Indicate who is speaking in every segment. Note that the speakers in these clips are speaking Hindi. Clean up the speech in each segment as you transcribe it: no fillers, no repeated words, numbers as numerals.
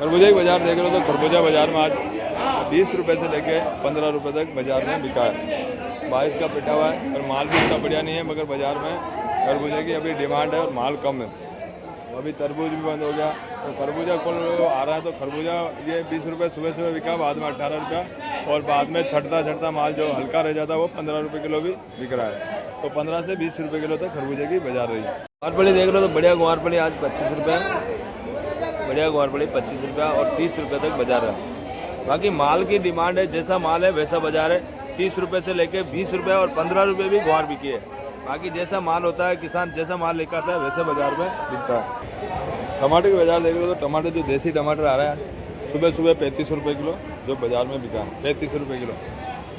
Speaker 1: खरबूजा की बाजार देख रहे हो तो खरबूजा बाजार में आज 20 रुपये से लेके 15 रुपये तक बाजार में बिका है। 22 का पिटा हुआ है और माल भी इतना बढ़िया नहीं है, मगर बाजार में खरबूजे की अभी डिमांड है और माल कम है। अभी तरबूज भी बंद हो गया तो खरबूजा कौन आ रहा है, तो खरबूजा ये 20 रुपये सुबह सुबह बिका, बाद में 18 रुपया, और बाद में छटता माल जो हल्का रह जाता है वो 15 रुपये किलो भी बिक रहा है। तो 15 से 20 रुपये किलो तक खरबूजे की बाजार रही है। ग्वारफली देख लो तो बढ़िया ग्वारफली आज 25 रुपये, बढ़िया ग्वारफली 25 रुपया और 30 रुपये तक बाजार है। बाकी माल की डिमांड है, जैसा माल है वैसा बाजार है। 30 रुपये से लेके 20 रुपये और 15 रुपये भी ग्वार बिकी है। बाकी जैसा माल होता है, किसान जैसा माल लेकर आता है वैसे बाजार में बिकता है। टमाटर की बाजार देख लो तो टमाटर जो देसी टमाटर आ रहा है सुबह सुबह 35 रुपये किलो जो बाजार में बिका, 35 रुपये किलो।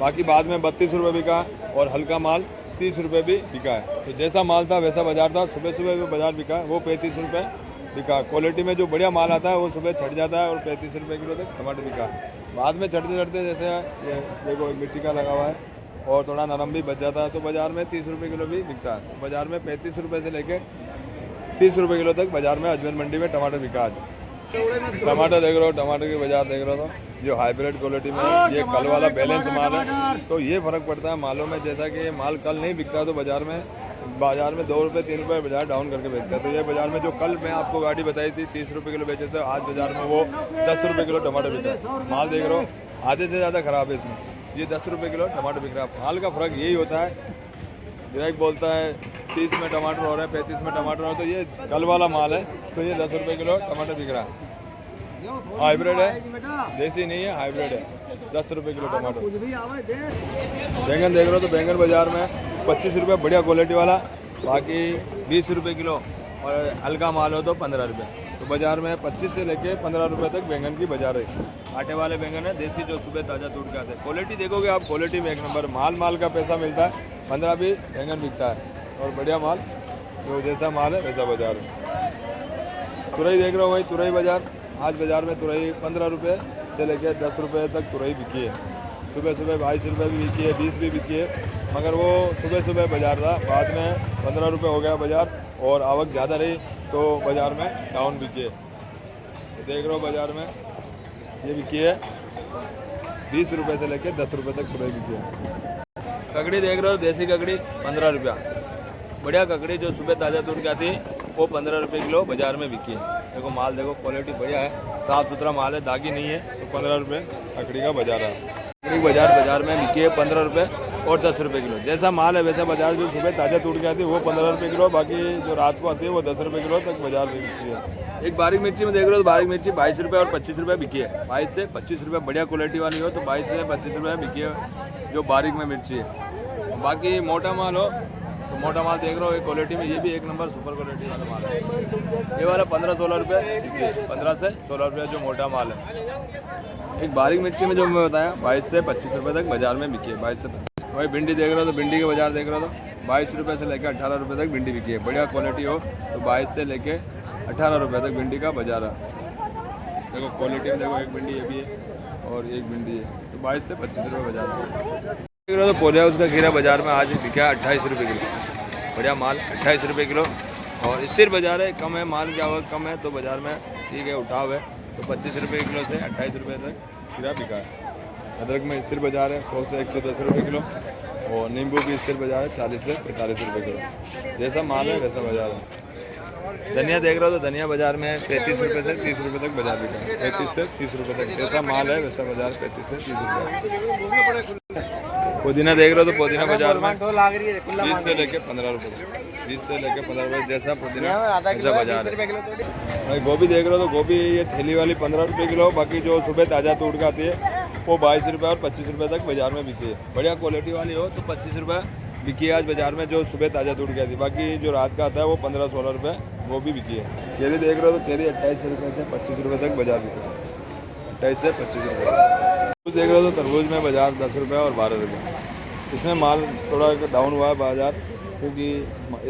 Speaker 1: बाकी बाद में 32 रुपये बिका और हल्का माल 30 रुपये भी बिका है। तो जैसा माल था वैसा बाजार था। सुबह सुबह जो बाजार बिका वो 35 रुपये बिका। क्वालिटी में जो बढ़िया माल आता है वो सुबह छट जाता है और 35 रुपये किलो तक टमाटर बिका। बाद में चढ़ते जैसे देखो मिट्टी का लगा हुआ है और थोड़ा नरम भी बच जाता है तो बाजार में 30 रुपये किलो भी बिकता है। तो बाजार में 35 रुपये से लेके 30 रुपये किलो तक बाजार में अजमेर मंडी में टमाटर बिका आज। टमाटर देख रहे हो, टमाटर की बाजार देख रहे हो तो जो हाइब्रिड क्वालिटी में ये कल वाला बैलेंस माल है तो ये फर्क पड़ता है मालों में। जैसा कि माल कल नहीं बिकता तो बाजार में 2 रुपये 3 रुपये बाजार डाउन करके बेचता है। तो ये बाजार में जो कल मैं आपको गाड़ी बताई थी 30 रुपये किलो बेचे थे, आज बाजार में वो 10 रुपये किलो टमाटर बिका। माल देख रहे हो आधे से ज़्यादा खराब है इसमें, ये 10 रुपये किलो टमाटर बिक रहा है। माल का फ़र्क यही होता है। डायरेक्ट बोलता है 30 में टमाटर हो रहा है, 35 में टमाटर हो रहा है, तो ये कल वाला माल है तो ये 10 रुपये किलो टमाटर बिक रहा है। हाइब्रिड है, देसी नहीं है, हाइब्रिड है। 10 रुपये किलो टमाटर। बैंगन देख रहे हो तो बैंगन बाजार में 25 रुपये बढ़िया क्वालिटी वाला, बाकी 20 रुपये किलो और हल्का माल हो तो 15 रुपये। तो बाजार में 25 से लेके 15 रुपये तक बैंगन की बाजार है। आटे वाले बैंगन है, देसी जो सुबह ताज़ा तोड़ के आते हैं। क्वालिटी देखोगे आप, क्वालिटी में एक नंबर। माल का पैसा मिलता है। 15 भी बैंगन बिकता है और बढ़िया माल जो जैसा माल है वैसा बाजार है। तुरई देख रहे हो भाई, तुरई बाजार आज बाजार में तुरई 15 रुपये से लेकर 10 रुपये तक तुरई बिकी है। सुबह सुबह 22 रुपये भी बिकी है, 20 भी बिकी है, मगर वो सुबह सुबह बाजार था, बाद में 15 रुपये हो गया बाजार और आवक ज़्यादा रही तो बाजार में डाउन बिकी है। तो देख रहे हो बाजार में ये बिकी है 20 रुपये से लेकर 10 रुपये तक तुरई बिकी है। ककड़ी देख रहे हो, देसी ककड़ी 15 रुपया, बढ़िया ककड़ी जो सुबह ताज़ा तोड़ के आती है वो 15 रुपये किलो बाजार में बिकी है। देखो माल देखो, क्वालिटी बढ़िया है, साफ़ सुथरा माल है, दागी नहीं है। तो 15 रुपये ककड़ी का बाजार है। ककड़ी बाजार में बिकी है 15 रुपये और 10 रुपये किलो। जैसा माल है वैसा बाजार। जो सुबह ताज़ा टूट के आती है वो 15 रुपये किलो, बाकी जो रात को आती है वो 10 रुपये किलो तक बाजार में बिकती है। एक बारीक मिर्ची में देख रहे हो, बारीक मिर्ची 22 रुपये और 25 रुपये बिकी है। 22 से 25 रुपये बढ़िया क्वालिटी वाली हो तो 22 से 25 रुपये बिकी है जो बारीक में मिर्ची है। बाकी मोटा माल हो तो मोटा माल देख रहे हो, एक क्वालिटी में ये भी एक नंबर सुपर क्वालिटी वाला माल है। ये वाला 15-16 रुपये बिकी है, 15 से 16 रुपये जो मोटा माल है। एक बारीक मिर्ची में जो मैं बताया 22 से 25 रुपये तक बाजार में बिकी है। 22 से 25। भाई भिंडी देख रहे हो तो भिंडी के बाजार देख रहे हो तो 22 रुपये से लेकर 18 रुपये तक भिंडी बिकी है। बढ़िया क्वालिटी हो तो 22 से लेकर 18 रुपये तक भिंडी का बाजार है। देखो क्वालिटी में देखो, एक भिंडी ये भी है और एक भिंडी है, तो 22 से 25 रुपये बाजार है। देख रहे हो तो पोलिया उसका खीरा बाजार में आज बिका 28 रुपये किलो, बढ़िया माल 28 रुपये किलो। और स्थिर बाजार है, कम है माल की आवक कम है तो बाजार में ठीक है, उठाव है। तो 25 रुपये किलो से 28 रुपये तक खीरा बिका है। अदरक में स्थिर बाजार है 100 से 110 रुपये किलो और नींबू भी स्थिर बाजार है 40 से 45 रुपये किलो। जैसा माल है वैसा बाजार है। धनिया देख रहे हो तो धनिया बाजार में 35 रुपये से 30 रुपये तक बाजार बिका है। 35 से 30 रुपये तक जैसा माल है वैसा बाजार 35 से 30 रुपये। पुदीना देख रहे हो तो पुदीना बाजार में 20 से लेके 15 रुपये तक, 20 से लेके 15 रुपये जैसा पुदीना ऐसा बाजार है। भाई गोभी देख रहे हो तो गोभी ये थैली वाली 15 रुपये किलो, बाकी जो सुबह ताज़ा तोड़ के आती है वो 22 रुपये और 25 रुपये तक बाजार में बिकी है। बढ़िया क्वालिटी वाली हो तो 25 रुपये बिकी है आज बाजार में जो सुबह ताज़ा तोड़ के आती है। बाकी जो रात का आता है वो 15-16 रुपये वो भी बिकी है। केरी देख रहे हो तो केरी 28 रुपये से 25 रुपये तक बाजार बिकी है, 28 से 25 रुपये। तरबूज देख रहे हो तो तरबूज में बाजार 10 रुपये और 12 रुपये। इसमें माल थोड़ा डाउन हुआ है बाजार क्योंकि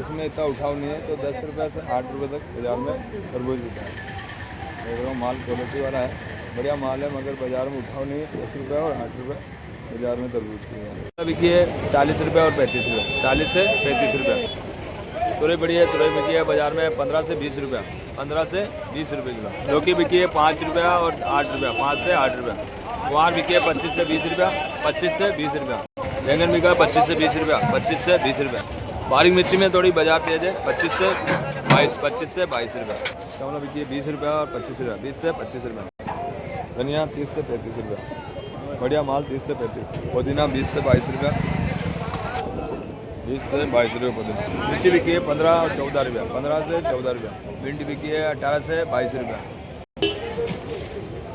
Speaker 1: इसमें इतना उठाव नहीं है, तो 10 रुपये से 8 रुपये तक बाजार में तरबूज बिका है। देख रहे हो माल क्वालिटी वाला है, बढ़िया माल है, मगर बाजार में उठाव नहीं है। 10 रुपये और 8 रुपये बाजार में तरबूज की बिकी है। 40 रुपये और 35 रुपये, 40 से 35 रुपये। तुरई बड़ी है, तुरई बिकी है बाजार में 15 से 20 रुपया, 15 से 20 रुपये किलो। लौकी बिकी है 5 रुपया और 8 रुपया, 5 से 8 रुपया। गुआर बिकी है 25 से 20 रुपया, 25 से 20 रुपया। बैंगन बिका है 25 से 20 रुपया, 25 से 20 रुपया। बारीक मिर्ची में थोड़ी बाजार तेज है, 25 से 22 रुपया। शिमला बिकी है 20 रुपया और 25 रुपया, 20 से 25 रुपया। धनिया 30 से 35 रुपया। बढ़िया माल 30 से 35। पुदीना 20 से 22 रुपया, 20 से 22 रुपये पुदीना। मिर्ची बिकी है 15 और 14 रुपया, 15 से 14 रुपया। भिंडी बिकी है 18 से 22 रुपया।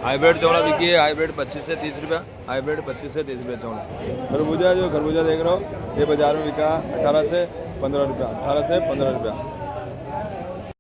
Speaker 1: हाइब्रिड चौड़ा बिकी है, हाइब्रिड 25 से 30 रुपया, हाइब्रिड 25 से 30 रुपया चौड़ा। खरबूजा जो खरबूजा देख रहे हो ये बाजार में बिका 18 से 15 रुपया, 18 से 15 रुपया।